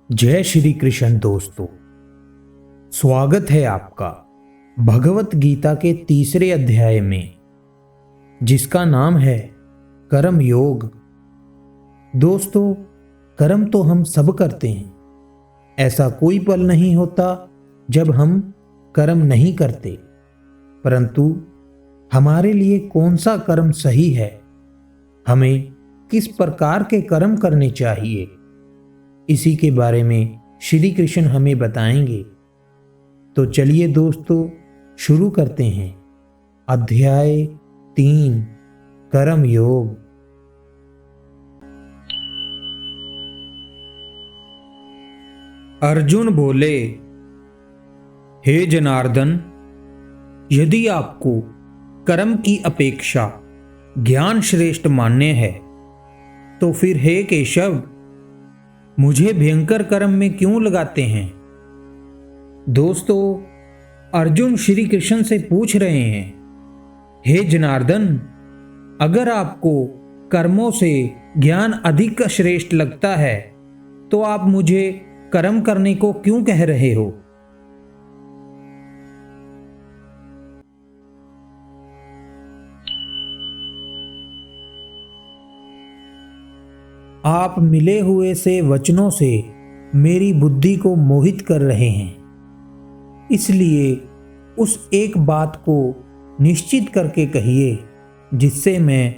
जय श्री कृष्ण दोस्तों, स्वागत है आपका भगवत गीता के तीसरे अध्याय में, जिसका नाम है कर्म योग। दोस्तों, कर्म तो हम सब करते हैं। ऐसा कोई पल नहीं होता जब हम कर्म नहीं करते, परंतु हमारे लिए कौन सा कर्म सही है, हमें किस प्रकार के कर्म करने चाहिए, इसी के बारे में श्री कृष्ण हमें बताएंगे। तो चलिए दोस्तों, शुरू करते हैं अध्याय 3 कर्म योग। अर्जुन बोले, हे जनार्दन, यदि आपको कर्म की अपेक्षा ज्ञान श्रेष्ठ मान्य है तो फिर हे केशव, मुझे भयंकर कर्म में क्यों लगाते हैं। दोस्तों, अर्जुन श्री कृष्ण से पूछ रहे हैं, हे जनार्दन, अगर आपको कर्मों से ज्ञान अधिक श्रेष्ठ लगता है तो आप मुझे कर्म करने को क्यों कह रहे हो। आप मिले हुए से वचनों से मेरी बुद्धि को मोहित कर रहे हैं, इसलिए उस एक बात को निश्चित करके कहिए जिससे मैं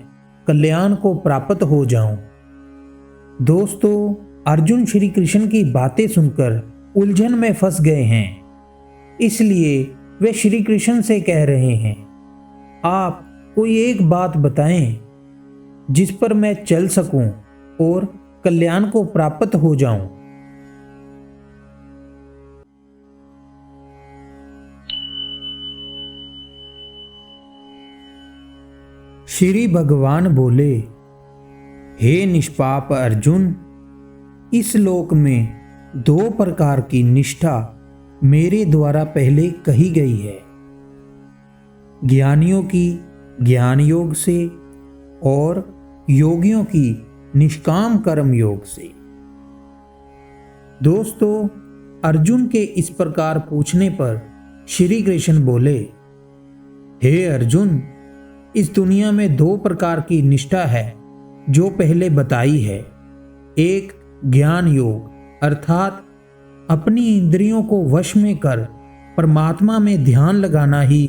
कल्याण को प्राप्त हो जाऊं। दोस्तों, अर्जुन श्री कृष्ण की बातें सुनकर उलझन में फंस गए हैं, इसलिए वे श्री कृष्ण से कह रहे हैं, आप कोई एक बात बताएं जिस पर मैं चल सकूं और कल्याण को प्राप्त हो जाऊं। श्री भगवान बोले, हे निष्पाप अर्जुन, इस लोक में 2 प्रकार की निष्ठा मेरे द्वारा पहले कही गई है, ज्ञानियों की ज्ञान योग से और योगियों की निष्काम कर्म योग से। दोस्तों, अर्जुन के इस प्रकार पूछने पर श्री कृष्ण बोले, हे अर्जुन, इस दुनिया में 2 प्रकार की निष्ठा है जो पहले बताई है। एक ज्ञान योग, अर्थात अपनी इंद्रियों को वश में कर परमात्मा में ध्यान लगाना ही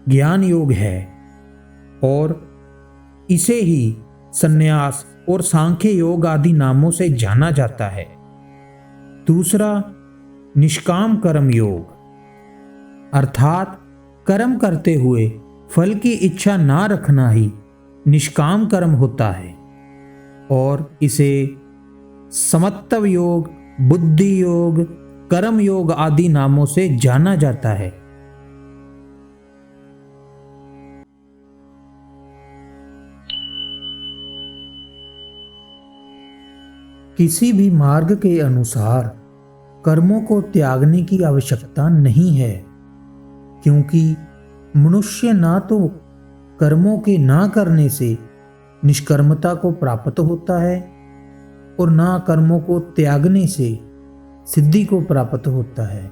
ज्ञान योग है, और इसे ही संन्यास और सांख्य योग आदि नामों से जाना जाता है। दूसरा निष्काम कर्म योग, अर्थात कर्म करते हुए फल की इच्छा ना रखना ही निष्काम कर्म होता है, और इसे समत्व योग, बुद्धि योग, कर्म योग आदि नामों से जाना जाता है। किसी भी मार्ग के अनुसार कर्मों को त्यागने की आवश्यकता नहीं है, क्योंकि मनुष्य ना तो कर्मों के ना करने से निष्कर्मता को प्राप्त होता है और ना कर्मों को त्यागने से सिद्धि को प्राप्त होता है।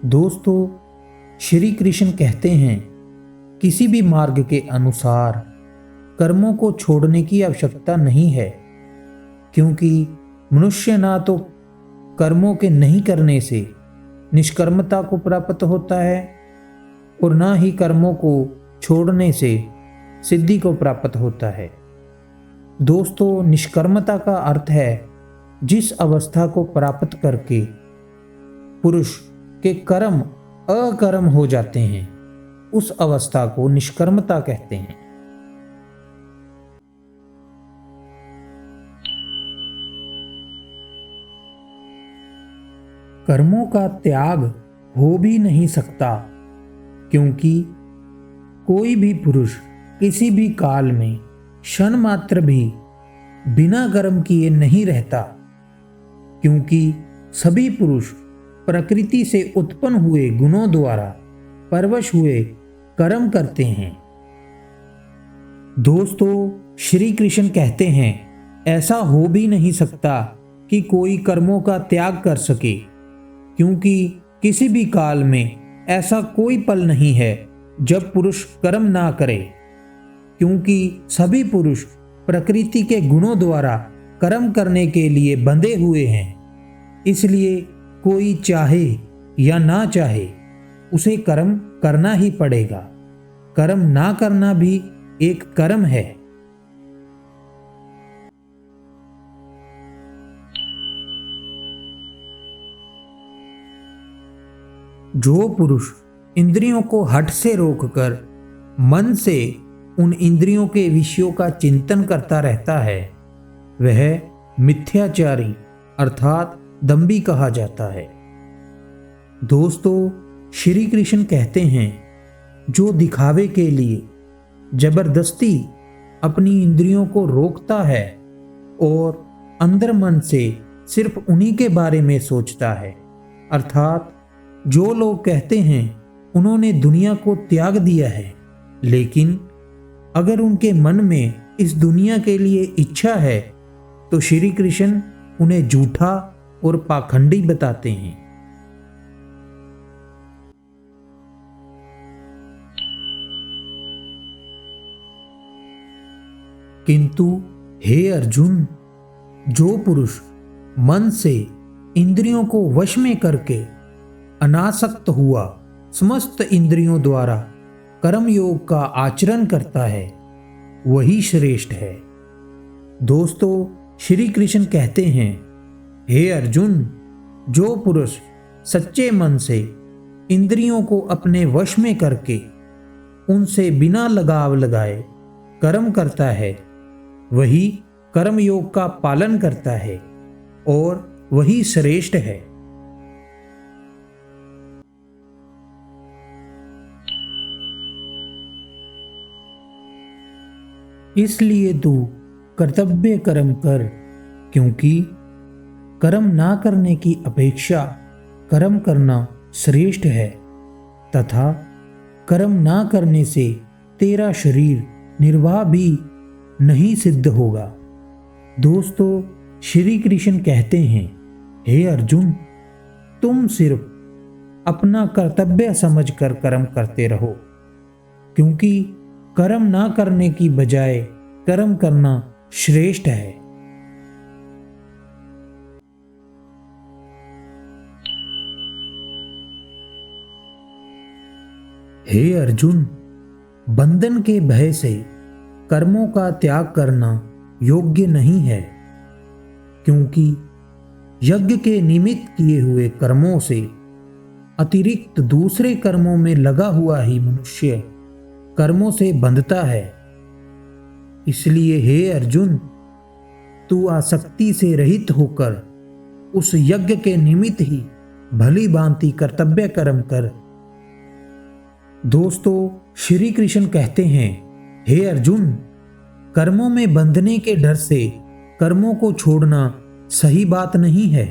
दोस्तों, श्री कृष्ण कहते हैं, किसी भी मार्ग के अनुसार कर्मों को छोड़ने की आवश्यकता नहीं है, क्योंकि मनुष्य ना तो कर्मों के नहीं करने से निष्कर्मता को प्राप्त होता है और ना ही कर्मों को छोड़ने से सिद्धि को प्राप्त होता है। दोस्तों, निष्कर्मता का अर्थ है जिस अवस्था को प्राप्त करके पुरुष के कर्म अकर्म हो जाते हैं, उस अवस्था को निष्कर्मता कहते हैं। कर्मों का त्याग हो भी नहीं सकता, क्योंकि कोई भी पुरुष किसी भी काल में क्षण मात्र भी बिना कर्म किए नहीं रहता, क्योंकि सभी पुरुष प्रकृति से उत्पन्न हुए गुणों द्वारा परवश हुए कर्म करते हैं। दोस्तों, श्री कृष्ण कहते हैं, ऐसा हो भी नहीं सकता कि कोई कर्मों का त्याग कर सके, क्योंकि किसी भी काल में ऐसा कोई पल नहीं है जब पुरुष कर्म ना करे, क्योंकि सभी पुरुष प्रकृति के गुणों द्वारा कर्म करने के लिए बंधे हुए हैं। इसलिए कोई चाहे या ना चाहे उसे कर्म करना ही पड़ेगा। कर्म ना करना भी एक कर्म है। जो पुरुष इंद्रियों को हठ से रोककर मन से उन इंद्रियों के विषयों का चिंतन करता रहता है, वह मिथ्याचारी अर्थात दंभी कहा जाता है। दोस्तों, श्री कृष्ण कहते हैं, जो दिखावे के लिए जबरदस्ती अपनी इंद्रियों को रोकता है और अंदर मन से सिर्फ उन्हीं के बारे में सोचता है, अर्थात जो लोग कहते हैं उन्होंने दुनिया को त्याग दिया है, लेकिन अगर उनके मन में इस दुनिया के लिए इच्छा है तो श्री कृष्ण उन्हें झूठा और पाखंडी बताते हैं। किंतु हे अर्जुन, जो पुरुष मन से इंद्रियों को वश में करके अनासक्त हुआ समस्त इंद्रियों द्वारा कर्म योग का आचरण करता है, वही श्रेष्ठ है। दोस्तों, श्री कृष्ण कहते हैं, हे अर्जुन, जो पुरुष सच्चे मन से इंद्रियों को अपने वश में करके उनसे बिना लगाव लगाए कर्म करता है, वही कर्म योग का पालन करता है और वही श्रेष्ठ है। इसलिए तू कर्तव्य कर्म कर, क्योंकि कर्म ना करने की अपेक्षा कर्म करना श्रेष्ठ है, तथा कर्म ना करने से तेरा शरीर निर्वाह भी नहीं सिद्ध होगा। दोस्तों, श्री कृष्ण कहते हैं, हे अर्जुन, तुम सिर्फ अपना कर्तव्य समझकर कर्म करते रहो, क्योंकि कर्म ना करने की बजाय कर्म करना श्रेष्ठ है। हे अर्जुन, बंधन के भय से कर्मों का त्याग करना योग्य नहीं है, क्योंकि यज्ञ के निमित्त किए हुए कर्मों से अतिरिक्त दूसरे कर्मों में लगा हुआ ही मनुष्य कर्मों से बंधता है। इसलिए हे अर्जुन, तू आसक्ति से रहित होकर उस यज्ञ के निमित्त ही भली भांति कर्तव्य कर्म कर। दोस्तों, श्री कृष्ण कहते हैं, हे अर्जुन, कर्मों में बंधने के डर से कर्मों को छोड़ना सही बात नहीं है,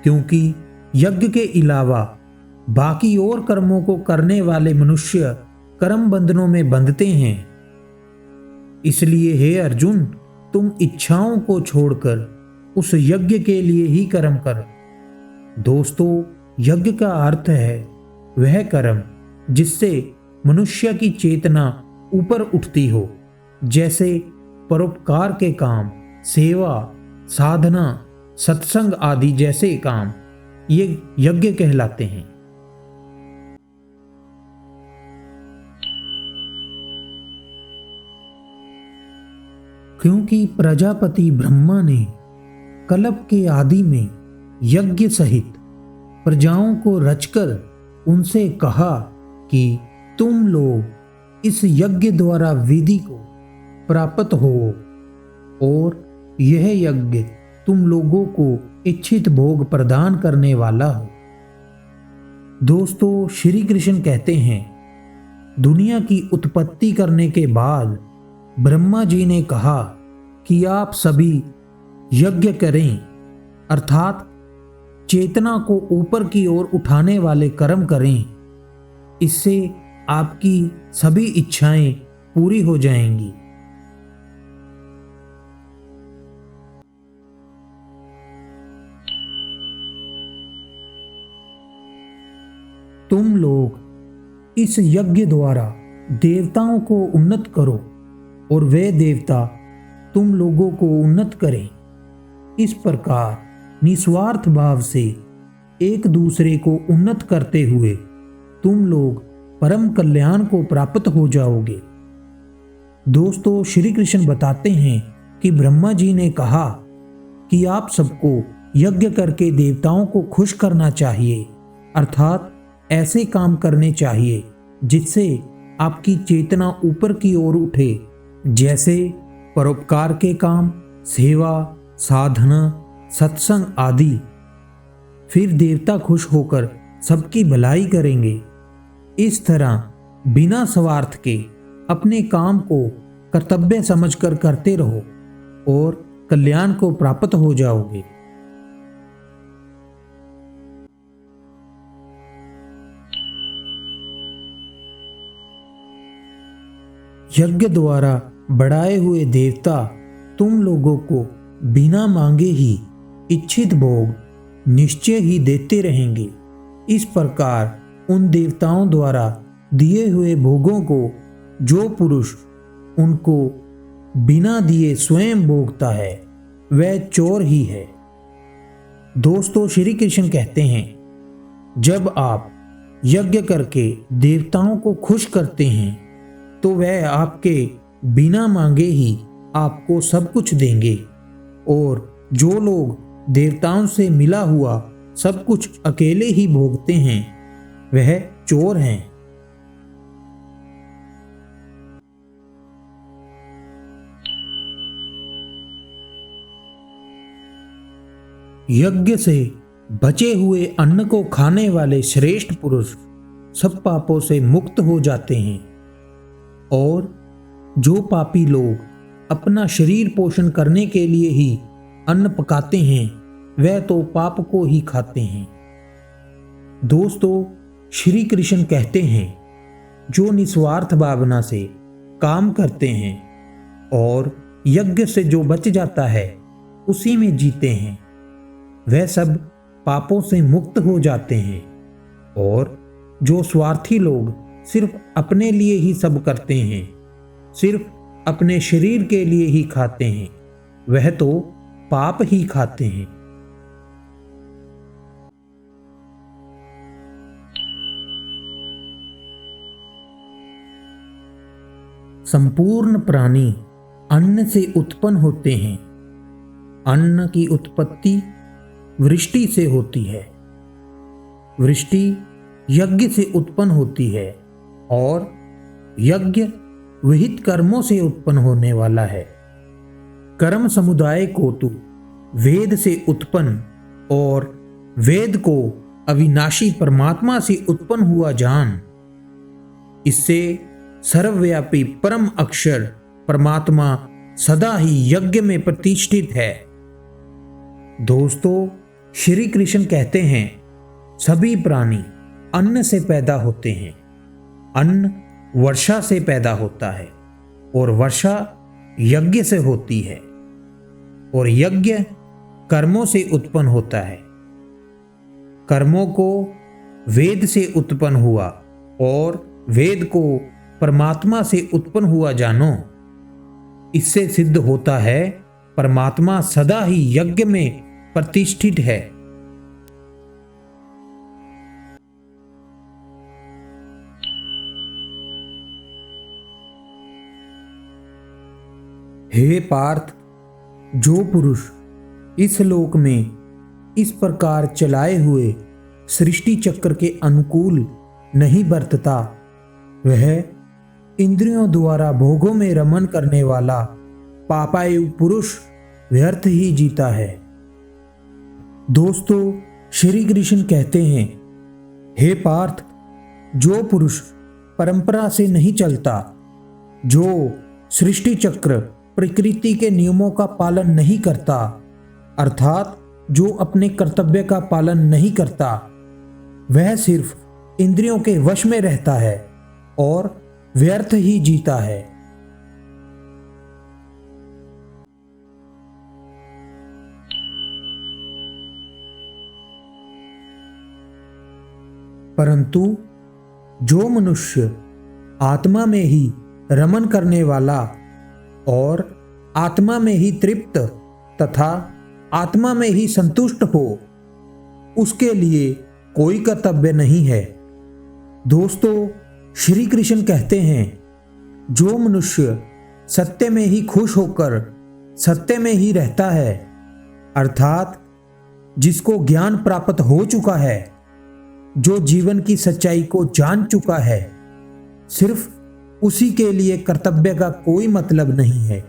क्योंकि यज्ञ के अलावा बाकी और कर्मों को करने वाले मनुष्य कर्म बंधनों में बंधते हैं। इसलिए हे अर्जुन, तुम इच्छाओं को छोड़कर उस यज्ञ के लिए ही कर्म कर। दोस्तों, यज्ञ का अर्थ है वह कर्म जिससे मनुष्य की चेतना ऊपर उठती हो, जैसे परोपकार के काम, सेवा, साधना, सत्संग आदि जैसे काम, ये यज्ञ कहलाते हैं। क्योंकि प्रजापति ब्रह्मा ने कल्प के आदि में यज्ञ सहित प्रजाओं को रचकर उनसे कहा कि तुम लोग इस यज्ञ द्वारा विधि को प्राप्त हो और यह यज्ञ तुम लोगों को इच्छित भोग प्रदान करने वाला हो। दोस्तों, श्री कृष्ण कहते हैं, दुनिया की उत्पत्ति करने के बाद ब्रह्मा जी ने कहा कि आप सभी यज्ञ करें, अर्थात चेतना को ऊपर की ओर उठाने वाले कर्म करें। इससे आपकी सभी इच्छाएं पूरी हो जाएंगी। तुम लोग इस यज्ञ द्वारा देवताओं को उन्नत करो और वे देवता तुम लोगों को उन्नत करें। इस प्रकार निस्वार्थ भाव से एक दूसरे को उन्नत करते हुए तुम लोग परम कल्याण को प्राप्त हो जाओगे। दोस्तों, श्री कृष्ण बताते हैं कि ब्रह्मा जी ने कहा कि आप सबको यज्ञ करके देवताओं को खुश करना चाहिए, अर्थात ऐसे काम करने चाहिए जिससे आपकी चेतना ऊपर की ओर उठे, जैसे परोपकार के काम, सेवा, साधना, सत्संग आदि। फिर देवता खुश होकर सबकी भलाई करेंगे। इस तरह बिना स्वार्थ के अपने काम को कर्तव्य समझकर करते रहो और कल्याण को प्राप्त हो जाओगे। यज्ञ द्वारा बढ़ाए हुए देवता तुम लोगों को बिना मांगे ही इच्छित भोग निश्चय ही देते रहेंगे। इस प्रकार उन देवताओं द्वारा दिए हुए भोगों को जो पुरुष उनको बिना दिए स्वयं भोगता है वह चोर ही है। दोस्तों, श्री कृष्ण कहते हैं, जब आप यज्ञ करके देवताओं को खुश करते हैं तो वह आपके बिना मांगे ही आपको सब कुछ देंगे, और जो लोग देवताओं से मिला हुआ सब कुछ अकेले ही भोगते हैं वह चोर हैं। यज्ञ से बचे हुए अन्न को खाने वाले श्रेष्ठ पुरुष सब पापों से मुक्त हो जाते हैं, और जो पापी लोग अपना शरीर पोषण करने के लिए ही अन्न पकाते हैं वह तो पाप को ही खाते हैं। दोस्तों, श्री कृष्ण कहते हैं, जो निस्वार्थ भावना से काम करते हैं और यज्ञ से जो बच जाता है उसी में जीते हैं, वह सब पापों से मुक्त हो जाते हैं। और जो स्वार्थी लोग सिर्फ अपने लिए ही सब करते हैं, सिर्फ अपने शरीर के लिए ही खाते हैं, वह तो पाप ही खाते हैं। संपूर्ण प्राणी अन्न से उत्पन्न होते हैं। अन्न की उत्पत्ति वृष्टि से होती है। वृष्टि यज्ञ से उत्पन्न होती है और यज्ञ विहित कर्मों से उत्पन्न होने वाला है। कर्म समुदाय को तू वेद से उत्पन्न और वेद को अविनाशी परमात्मा से उत्पन्न हुआ जान। इससे सर्वव्यापी परम अक्षर परमात्मा सदा ही यज्ञ में प्रतिष्ठित है। दोस्तों, श्री कृष्ण कहते हैं, सभी प्राणी अन्न से पैदा होते हैं। अन्न वर्षा से पैदा होता है और वर्षा यज्ञ से होती है, और यज्ञ कर्मों से उत्पन्न होता है। कर्मों को वेद से उत्पन्न हुआ और वेद को परमात्मा से उत्पन्न हुआ जानो। इससे सिद्ध होता है परमात्मा सदा ही यज्ञ में प्रतिष्ठित है। हे पार्थ, जो पुरुष इस लोक में इस प्रकार चलाए हुए सृष्टि चक्र के अनुकूल नहीं बरतता, वह इंद्रियों द्वारा भोगों में रमन करने वाला पापायु पुरुष व्यर्थ ही जीता है। दोस्तों, श्री कृष्ण कहते हैं, हे पार्थ, जो पुरुष परंपरा से नहीं चलता, जो सृष्टि चक्र प्रकृति के नियमों का पालन नहीं करता, अर्थात जो अपने कर्तव्य का पालन नहीं करता, वह सिर्फ इंद्रियों के वश में रहता है और व्यर्थ ही जीता है। परंतु जो मनुष्य आत्मा में ही रमन करने वाला और आत्मा में ही तृप्त तथा आत्मा में ही संतुष्ट हो, उसके लिए कोई कर्तव्य नहीं है। दोस्तों, श्री कृष्ण कहते हैं, जो मनुष्य सत्य में ही खुश होकर सत्य में ही रहता है, अर्थात जिसको ज्ञान प्राप्त हो चुका है, जो जीवन की सच्चाई को जान चुका है, सिर्फ उसी के लिए कर्तव्य का कोई मतलब नहीं है।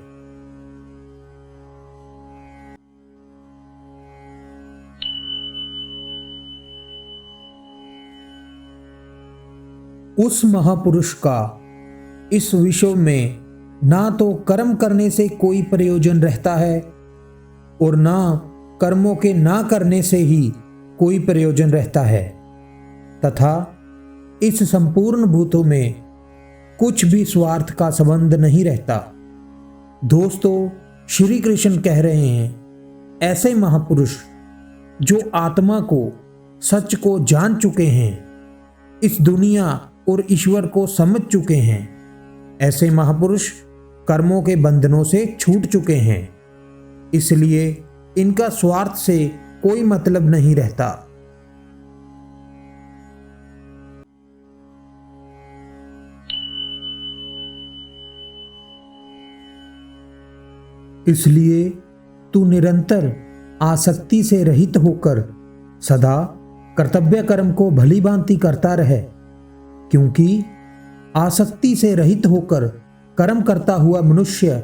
उस महापुरुष का इस विश्व में ना तो कर्म करने से कोई प्रयोजन रहता है और ना कर्मों के ना करने से ही कोई प्रयोजन रहता है, तथा इस संपूर्ण भूतों में कुछ भी स्वार्थ का संबंध नहीं रहता। दोस्तों, श्री कृष्ण कह रहे हैं, ऐसे महापुरुष जो आत्मा को सच को जान चुके हैं, इस दुनिया और ईश्वर को समझ चुके हैं, ऐसे महापुरुष कर्मों के बंधनों से छूट चुके हैं, इसलिए इनका स्वार्थ से कोई मतलब नहीं रहता। इसलिए तू निरंतर आसक्ति से रहित होकर सदा कर्तव्य कर्म को भली भांति करता रहे, क्योंकि आसक्ति से रहित होकर कर्म करता हुआ मनुष्य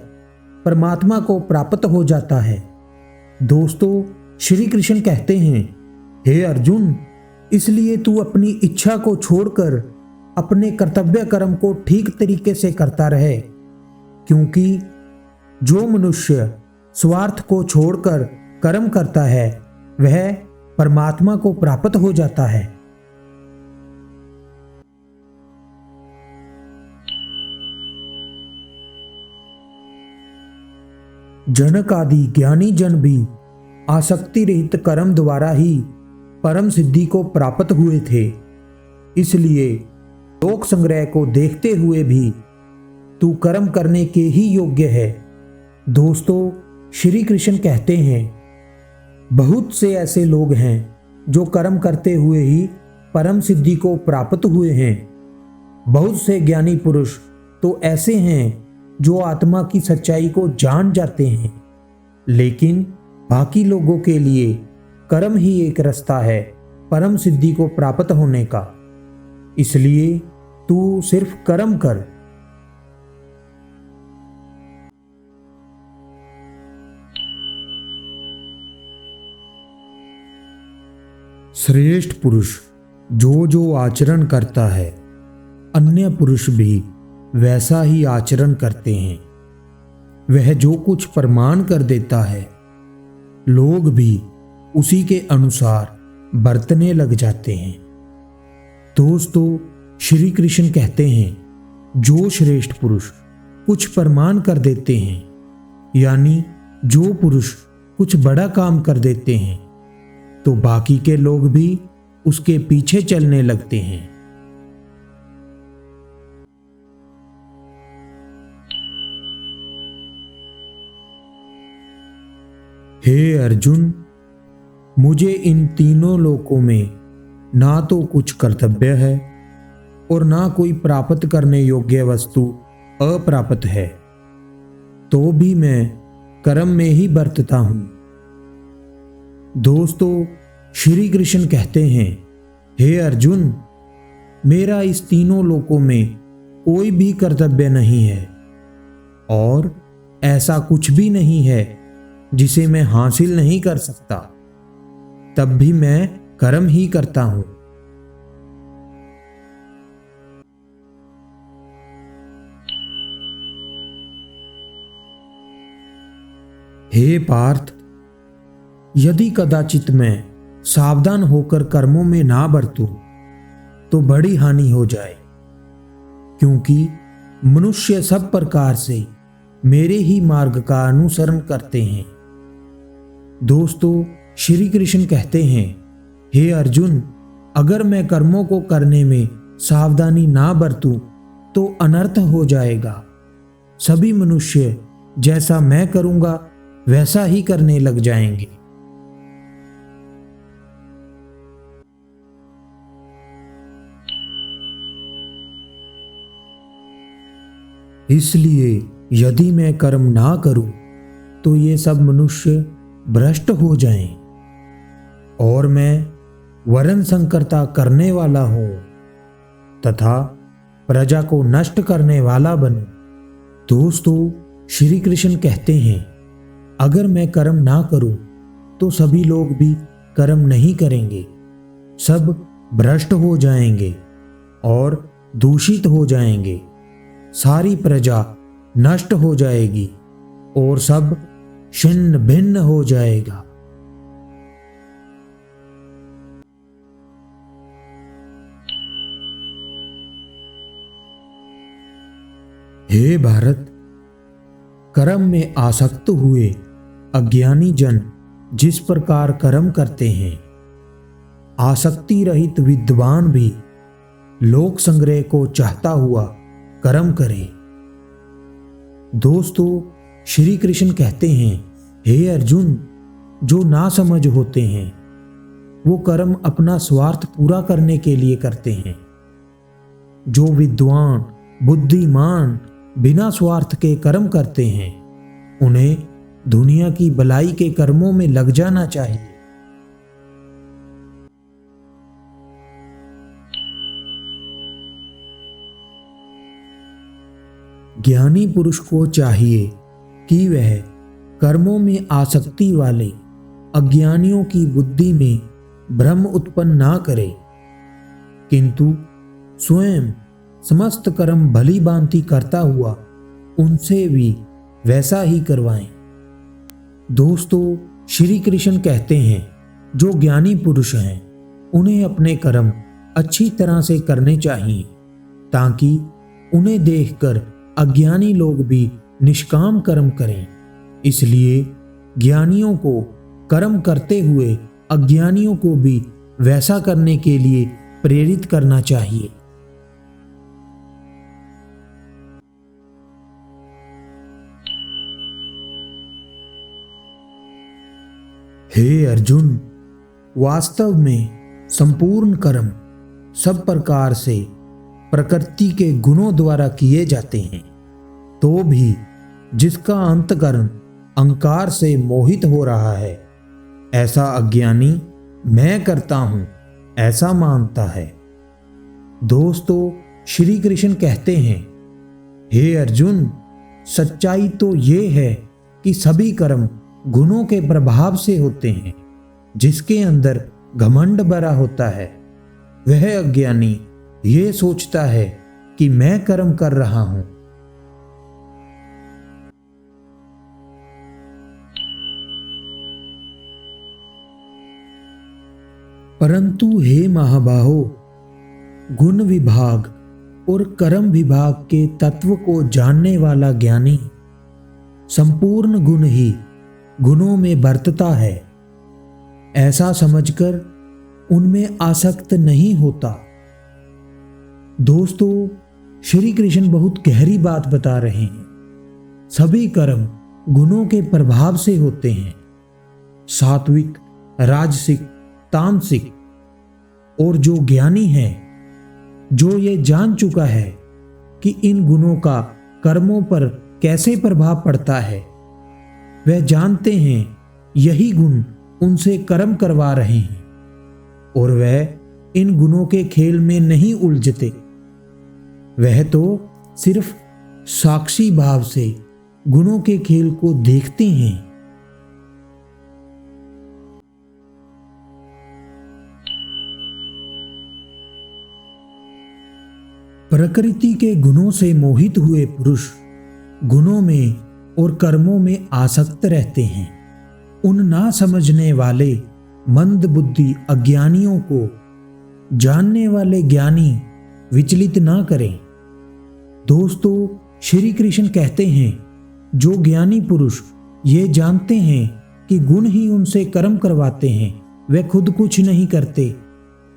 परमात्मा को प्राप्त हो जाता है। दोस्तों, श्री कृष्ण कहते हैं, हे अर्जुन, इसलिए तू अपनी इच्छा को छोड़कर अपने कर्तव्य कर्म को ठीक तरीके से करता रहे, क्योंकि जो मनुष्य स्वार्थ को छोड़कर कर्म करता है, वह परमात्मा को प्राप्त हो जाता है। जनक आदि ज्ञानी जन भी आसक्ति रहित कर्म द्वारा ही परम सिद्धि को प्राप्त हुए थे। इसलिए लोक संग्रह को देखते हुए भी तू कर्म करने के ही योग्य है। दोस्तों, श्री कृष्ण कहते हैं, बहुत से ऐसे लोग हैं जो कर्म करते हुए ही परम सिद्धि को प्राप्त हुए हैं। बहुत से ज्ञानी पुरुष तो ऐसे हैं जो आत्मा की सच्चाई को जान जाते हैं, लेकिन बाकी लोगों के लिए कर्म ही एक रास्ता है परम सिद्धि को प्राप्त होने का। इसलिए तू सिर्फ कर्म कर। श्रेष्ठ पुरुष जो जो आचरण करता है, अन्य पुरुष भी वैसा ही आचरण करते हैं। वह जो कुछ प्रमाण कर देता है, लोग भी उसी के अनुसार बरतने लग जाते हैं। दोस्तों, श्री कृष्ण कहते हैं, जो श्रेष्ठ पुरुष कुछ प्रमाण कर देते हैं, यानी जो पुरुष कुछ बड़ा काम कर देते हैं, तो बाकी के लोग भी उसके पीछे चलने लगते हैं। हे अर्जुन, मुझे इन तीनों लोकों में ना तो कुछ कर्तव्य है और ना कोई प्राप्त करने योग्य वस्तु अप्राप्त है, तो भी मैं कर्म में ही बरतता हूं। दोस्तों, श्री कृष्ण कहते हैं, हे अर्जुन, मेरा इस तीनों लोकों में कोई भी कर्तव्य नहीं है और ऐसा कुछ भी नहीं है जिसे मैं हासिल नहीं कर सकता, तब भी मैं कर्म ही करता हूं। हे पार्थ, यदि कदाचित मैं सावधान होकर कर्मों में ना बरतूं तो बड़ी हानि हो जाए, क्योंकि मनुष्य सब प्रकार से मेरे ही मार्ग का अनुसरण करते हैं। दोस्तों, श्री कृष्ण कहते हैं, हे अर्जुन, अगर मैं कर्मों को करने में सावधानी ना बरतूं तो अनर्थ हो जाएगा। सभी मनुष्य जैसा मैं करूंगा वैसा ही करने लग जाएंगे। इसलिए यदि मैं कर्म ना करूं तो ये सब मनुष्य भ्रष्ट हो जाएं और मैं वर्ण संकरता करने वाला हूं तथा प्रजा को नष्ट करने वाला बनूं। दोस्तों, श्री कृष्ण कहते हैं, अगर मैं कर्म ना करूं तो सभी लोग भी कर्म नहीं करेंगे, सब भ्रष्ट हो जाएंगे और दूषित हो जाएंगे, सारी प्रजा नष्ट हो जाएगी और सब छिन्न भिन्न हो जाएगा। हे भारत, कर्म में आसक्त हुए अज्ञानी जन जिस प्रकार कर्म करते हैं, आसक्ति रहित विद्वान भी लोक संग्रह को चाहता हुआ कर्म करे। दोस्तों, श्री कृष्ण कहते हैं, हे अर्जुन, जो ना समझ होते हैं वो कर्म अपना स्वार्थ पूरा करने के लिए करते हैं। जो विद्वान बुद्धिमान बिना स्वार्थ के कर्म करते हैं उन्हें दुनिया की भलाई के कर्मों में लग जाना चाहिए। ज्ञानी पुरुष को चाहिए कि वह कर्मों में आसक्ति वाले अज्ञानियों की बुद्धि में भ्रम उत्पन्न ना करे, किंतु स्वयं समस्त कर्म भली भांति करता हुआ उनसे भी वैसा ही करवाएं। दोस्तों, श्री कृष्ण कहते हैं, जो ज्ञानी पुरुष हैं उन्हें अपने कर्म अच्छी तरह से करने चाहिए ताकि उन्हें देखकर अज्ञानी लोग भी निष्काम कर्म करें। इसलिए ज्ञानियों को कर्म करते हुए अज्ञानियों को भी वैसा करने के लिए प्रेरित करना चाहिए। हे अर्जुन, वास्तव में संपूर्ण कर्म सब प्रकार से प्रकृति के गुणों द्वारा किए जाते हैं, तो भी जिसका अंतकरण अहंकार से मोहित हो रहा है, ऐसा अज्ञानी मैं करता हूं ऐसा मानता है। दोस्तों, श्री कृष्ण कहते हैं, हे अर्जुन, सच्चाई तो ये है कि सभी कर्म गुणों के प्रभाव से होते हैं। जिसके अंदर घमंड भरा होता है वह अज्ञानी ये सोचता है कि मैं कर्म कर रहा हूं। परंतु हे महाबाहो, गुण विभाग और कर्म विभाग के तत्व को जानने वाला ज्ञानी संपूर्ण गुण ही गुणों में बरतता है, ऐसा समझकर उनमें आसक्त नहीं होता। दोस्तों, श्री कृष्ण बहुत गहरी बात बता रहे हैं। सभी कर्म गुणों के प्रभाव से होते हैं, सात्विक, राजसिक, तामसिक। और जो ज्ञानी है, जो ये जान चुका है कि इन गुणों का कर्मों पर कैसे प्रभाव पड़ता है, वह जानते हैं यही गुण उनसे कर्म करवा रहे हैं और वह इन गुणों के खेल में नहीं उलझते। वह तो सिर्फ साक्षी भाव से गुणों के खेल को देखते हैं। प्रकृति के गुणों से मोहित हुए पुरुष गुणों में और कर्मों में आसक्त रहते हैं। उन ना समझने वाले मंद बुद्धि अज्ञानियों को जानने वाले ज्ञानी विचलित ना करें। दोस्तों, श्री कृष्ण कहते हैं, जो ज्ञानी पुरुष ये जानते हैं कि गुण ही उनसे कर्म करवाते हैं, वे खुद कुछ नहीं करते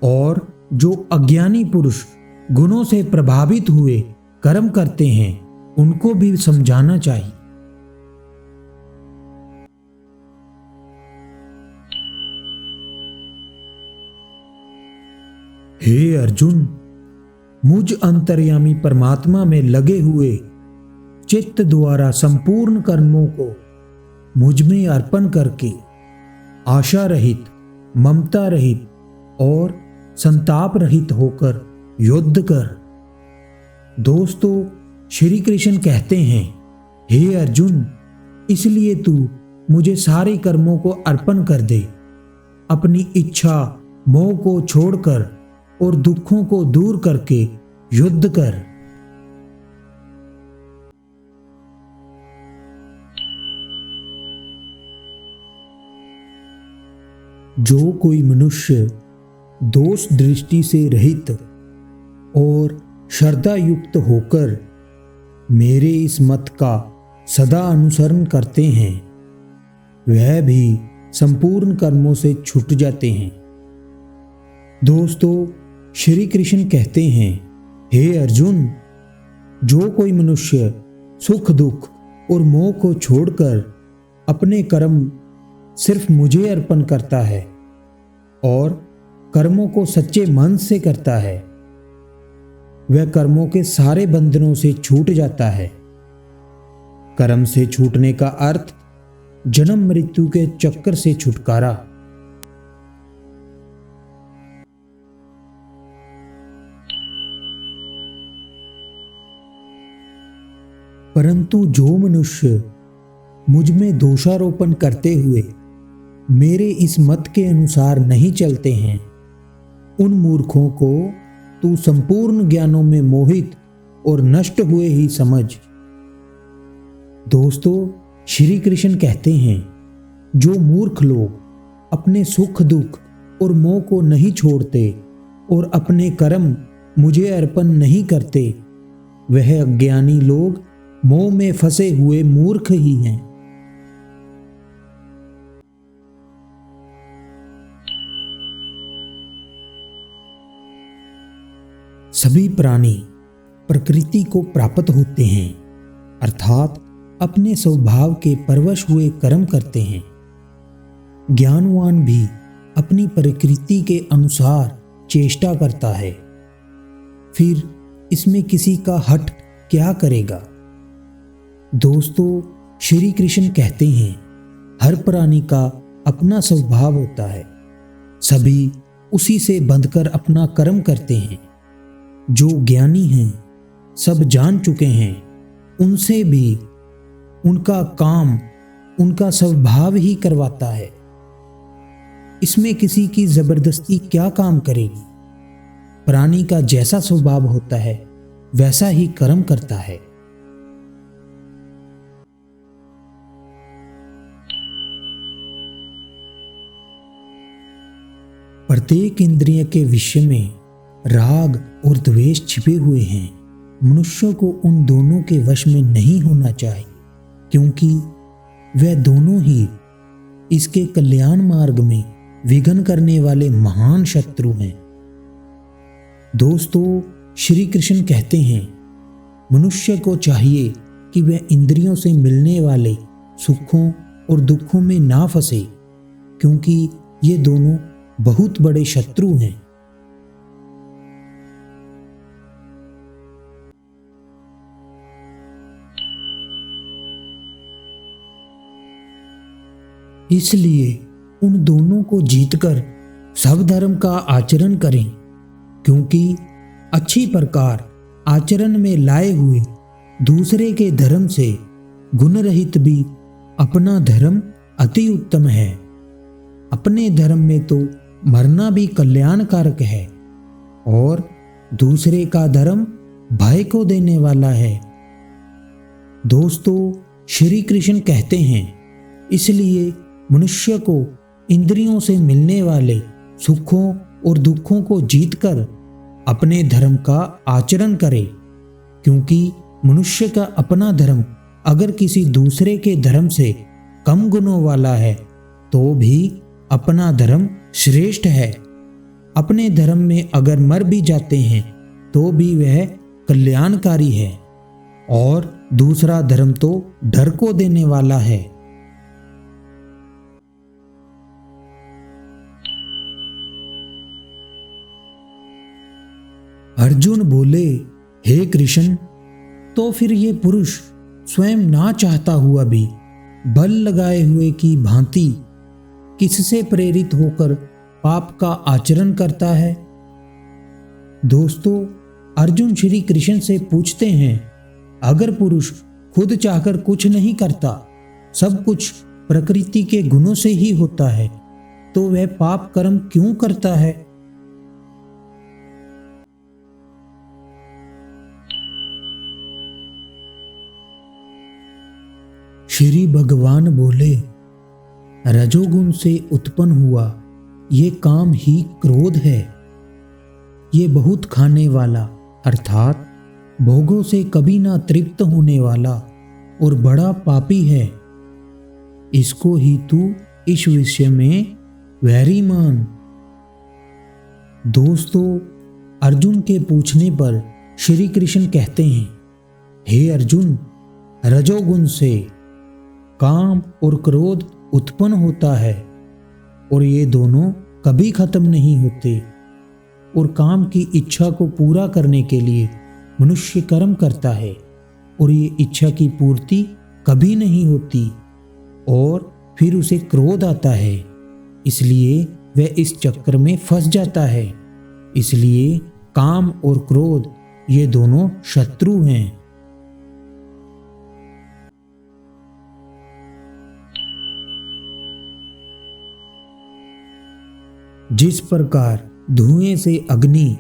और जो अज्ञानी पुरुष गुणों से प्रभावित हुए कर्म करते हैं उनको भी समझाना चाहिए। हे अर्जुन, मुझ अंतर्यामी परमात्मा में लगे हुए चित्त द्वारा संपूर्ण कर्मों को मुझ में अर्पण करके आशा रहित, ममता रहित और संताप रहित होकर युद्ध कर। दोस्तों, श्री कृष्ण कहते हैं, हे अर्जुन, इसलिए तू मुझे सारे कर्मों को अर्पण कर दे, अपनी इच्छा मोह को छोड़कर और दुखों को दूर करके युद्ध कर। जो कोई मनुष्य दोष दृष्टि से रहित और श्रद्धा युक्त होकर मेरे इस मत का सदा अनुसरण करते हैं, वह भी संपूर्ण कर्मों से छूट जाते हैं। दोस्तों, श्री कृष्ण कहते हैं, हे अर्जुन, जो कोई मनुष्य सुख दुख और मोह को छोड़कर अपने कर्म सिर्फ मुझे अर्पण करता है और कर्मों को सच्चे मन से करता है, वह कर्मों के सारे बंधनों से छूट जाता है। कर्म से छूटने का अर्थ जन्म मृत्यु के चक्कर से छुटकारा। परंतु जो मनुष्य मुझ में दोषारोपण करते हुए मेरे इस मत के अनुसार नहीं चलते हैं, उन मूर्खों को तू संपूर्ण ज्ञानों में मोहित और नष्ट हुए ही समझ। दोस्तों, श्री कृष्ण कहते हैं, जो मूर्ख लोग अपने सुख दुख और मोह को नहीं छोड़ते और अपने कर्म मुझे अर्पण नहीं करते, वह अज्ञानी लोग मोह में फंसे हुए मूर्ख ही हैं। सभी प्राणी प्रकृति को प्राप्त होते हैं, अर्थात अपने स्वभाव के परवश हुए कर्म करते हैं। ज्ञानवान भी अपनी प्रकृति के अनुसार चेष्टा करता है, फिर इसमें किसी का हट क्या करेगा। दोस्तों, श्री कृष्ण कहते हैं, हर प्राणी का अपना स्वभाव होता है, सभी उसी से बंधकर अपना कर्म करते हैं। जो ज्ञानी हैं, सब जान चुके हैं, उनसे भी उनका काम उनका स्वभाव ही करवाता है। इसमें किसी की जबरदस्ती क्या काम करेगी। प्राणी का जैसा स्वभाव होता है वैसा ही कर्म करता है। प्रत्येक इंद्रिय के विषय में राग और द्वेष छिपे हुए हैं। मनुष्य को उन दोनों के वश में नहीं होना चाहिए, क्योंकि वह दोनों ही इसके कल्याण मार्ग में विघ्न करने वाले महान शत्रु हैं। दोस्तों, श्री कृष्ण कहते हैं, मनुष्य को चाहिए कि वह इंद्रियों से मिलने वाले सुखों और दुखों में ना फंसे, क्योंकि ये दोनों बहुत बड़े शत्रु हैं। इसलिए उन दोनों को जीतकर सब धर्म का आचरण करें, क्योंकि अच्छी प्रकार आचरण में लाए हुए दूसरे के धर्म से गुण रहित भी अपना धर्म अति उत्तम है। अपने धर्म में तो मरना भी कल्याणकारक है और दूसरे का धर्म भय को देने वाला है। दोस्तों, श्री कृष्ण कहते हैं, इसलिए मनुष्य को इंद्रियों से मिलने वाले सुखों और दुखों को जीतकर अपने धर्म का आचरण करे, क्योंकि मनुष्य का अपना धर्म अगर किसी दूसरे के धर्म से कम गुणों वाला है तो भी अपना धर्म श्रेष्ठ है। अपने धर्म में अगर मर भी जाते हैं तो भी वह कल्याणकारी है, और दूसरा धर्म तो डर को देने वाला है। अर्जुन बोले, हे कृष्ण, तो फिर ये पुरुष स्वयं ना चाहता हुआ भी बल लगाए हुए की भांति किससे प्रेरित होकर पाप का आचरण करता है? दोस्तों, अर्जुन श्री कृष्ण से पूछते हैं, अगर पुरुष खुद चाहकर कुछ नहीं करता, सब कुछ प्रकृति के गुणों से ही होता है, तो वह पाप कर्म क्यों करता है? श्री भगवान बोले, रजोगुण से उत्पन्न हुआ ये काम ही क्रोध है। ये बहुत खाने वाला अर्थात भोगों से कभी ना तृप्त होने वाला और बड़ा पापी है। इसको ही तू इस विषय में वैरी मान। दोस्तों, अर्जुन के पूछने पर श्री कृष्ण कहते हैं, हे अर्जुन, रजोगुण से काम और क्रोध उत्पन्न होता है और ये दोनों कभी खत्म नहीं होते, और काम की इच्छा को पूरा करने के लिए मनुष्य कर्म करता है और ये इच्छा की पूर्ति कभी नहीं होती और फिर उसे क्रोध आता है, इसलिए वह इस चक्कर में फंस जाता है। इसलिए काम और क्रोध ये दोनों शत्रु हैं। जिस प्रकार धुएं से अग्नि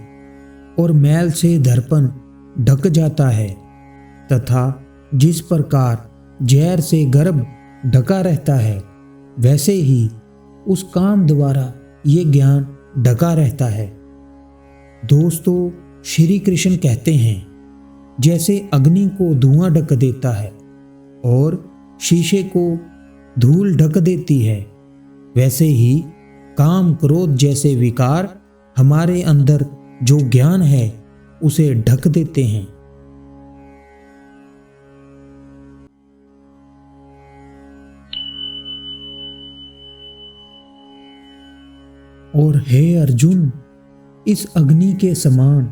और मैल से दर्पण ढक जाता है, तथा जिस प्रकार जहर से गर्भ ढका रहता है, वैसे ही उस काम द्वारा ये ज्ञान ढका रहता है। दोस्तों, श्री कृष्ण कहते हैं, जैसे अग्नि को धुआं ढक देता है और शीशे को धूल ढक देती है, वैसे ही काम क्रोध जैसे विकार हमारे अंदर जो ज्ञान है उसे ढक देते हैं। और हे अर्जुन, इस अग्नि के समान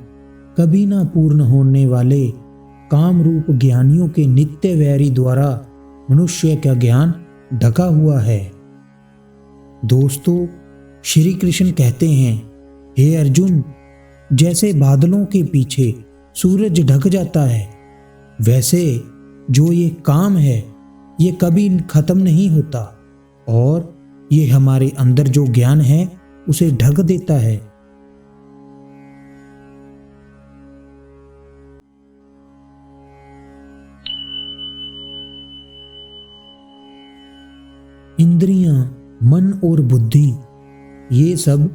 कभी ना पूर्ण होने वाले काम रूप ज्ञानियों के नित्य वैरी द्वारा मनुष्य का ज्ञान ढका हुआ है। दोस्तों, श्री कृष्ण कहते हैं, हे अर्जुन, जैसे बादलों के पीछे सूरज ढक जाता है, वैसे जो ये काम है ये कभी खत्म नहीं होता और ये हमारे अंदर जो ज्ञान है उसे ढक देता है। इंद्रियां, मन और बुद्धि ये सब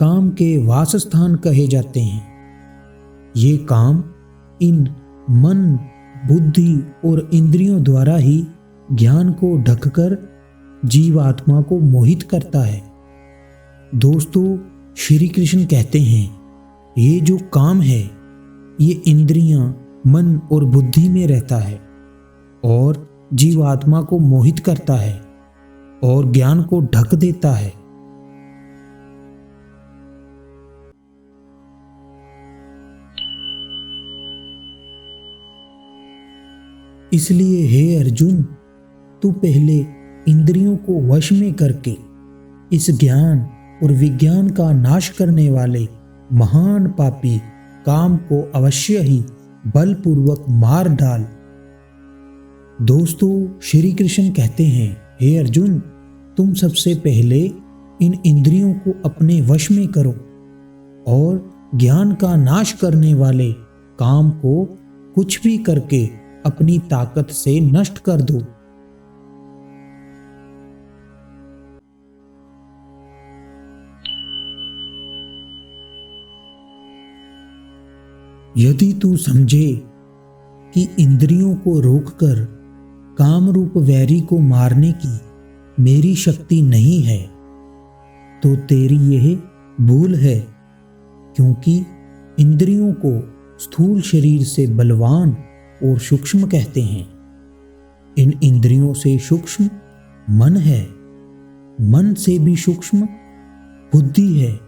काम के वास स्थान कहे जाते हैं। ये काम इन मन, बुद्धि और इंद्रियों द्वारा ही ज्ञान को ढककर जीवात्मा को मोहित करता है। दोस्तों, श्री कृष्ण कहते हैं, ये जो काम है ये इंद्रियां, मन और बुद्धि में रहता है और जीवात्मा को मोहित करता है और ज्ञान को ढक देता है। इसलिए हे अर्जुन, तू पहले इंद्रियों को वश में करके इस ज्ञान और विज्ञान का नाश करने वाले महान पापी काम को अवश्य ही बलपूर्वक मार डाल। दोस्तों, श्री कृष्ण कहते हैं, हे अर्जुन, तुम सबसे पहले इन इंद्रियों को अपने वश में करो और ज्ञान का नाश करने वाले काम को कुछ भी करके अपनी ताकत से नष्ट कर दो। यदि तू समझे कि इंद्रियों को रोककर काम रूप वैरी को मारने की मेरी शक्ति नहीं है, तो तेरी यह भूल है क्योंकि इंद्रियों को स्थूल शरीर से बलवान और सूक्ष्म कहते हैं। इन इंद्रियों से सूक्ष्म मन है, मन से भी सूक्ष्म बुद्धि है,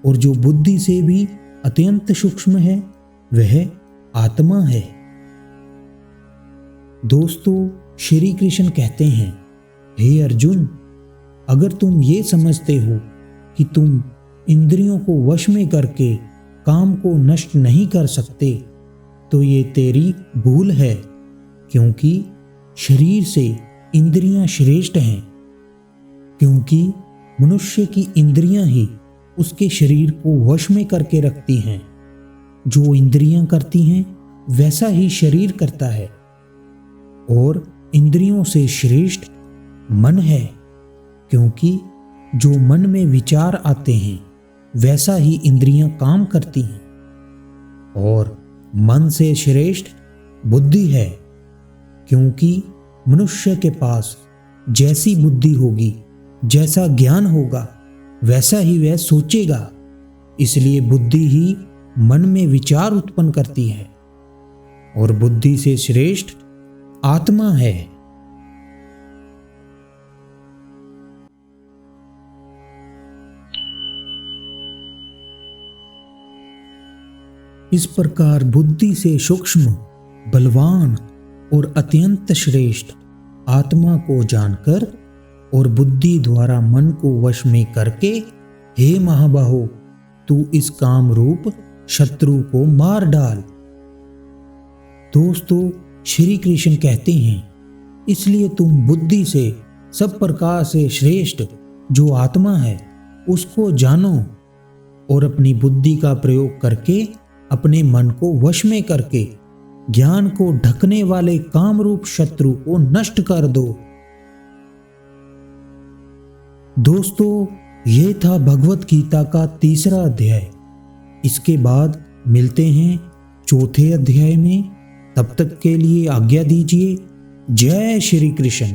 और जो बुद्धि से भी अत्यंत सूक्ष्म है वह आत्मा है। दोस्तों, श्री कृष्ण कहते हैं, हे अर्जुन, अगर तुम ये समझते हो कि तुम इंद्रियों को वश में करके काम को नष्ट नहीं कर सकते, तो ये तेरी भूल है, क्योंकि शरीर से इंद्रियां श्रेष्ठ हैं। क्योंकि मनुष्य की इंद्रियां ही उसके शरीर को वश में करके रखती हैं। जो इंद्रियां करती हैं वैसा ही शरीर करता है, और इंद्रियों से श्रेष्ठ मन है, क्योंकि जो मन में विचार आते हैं वैसा ही इंद्रियां काम करती हैं। और मन से श्रेष्ठ बुद्धि है, क्योंकि मनुष्य के पास जैसी बुद्धि होगी, जैसा ज्ञान होगा, वैसा ही वह सोचेगा। इसलिए बुद्धि ही मन में विचार उत्पन्न करती है, और बुद्धि से श्रेष्ठ आत्मा है। इस प्रकार बुद्धि से सूक्ष्म, बलवान और अत्यंत श्रेष्ठ आत्मा को जानकर और बुद्धि द्वारा मन को वश में करके, हे महाबाहो, तू इस काम रूप शत्रु को मार डाल। दोस्तों, श्री कृष्ण कहते हैं, इसलिए तुम बुद्धि से सब प्रकार से श्रेष्ठ जो आत्मा है उसको जानो, और अपनी बुद्धि का प्रयोग करके अपने मन को वश में करके ज्ञान को ढकने वाले काम रूप शत्रु को नष्ट कर दो। दोस्तों, ये था भगवत गीता का 3रा अध्याय। इसके बाद मिलते हैं 4थे अध्याय में। तब तक के लिए आज्ञा दीजिए। जय श्री कृष्ण।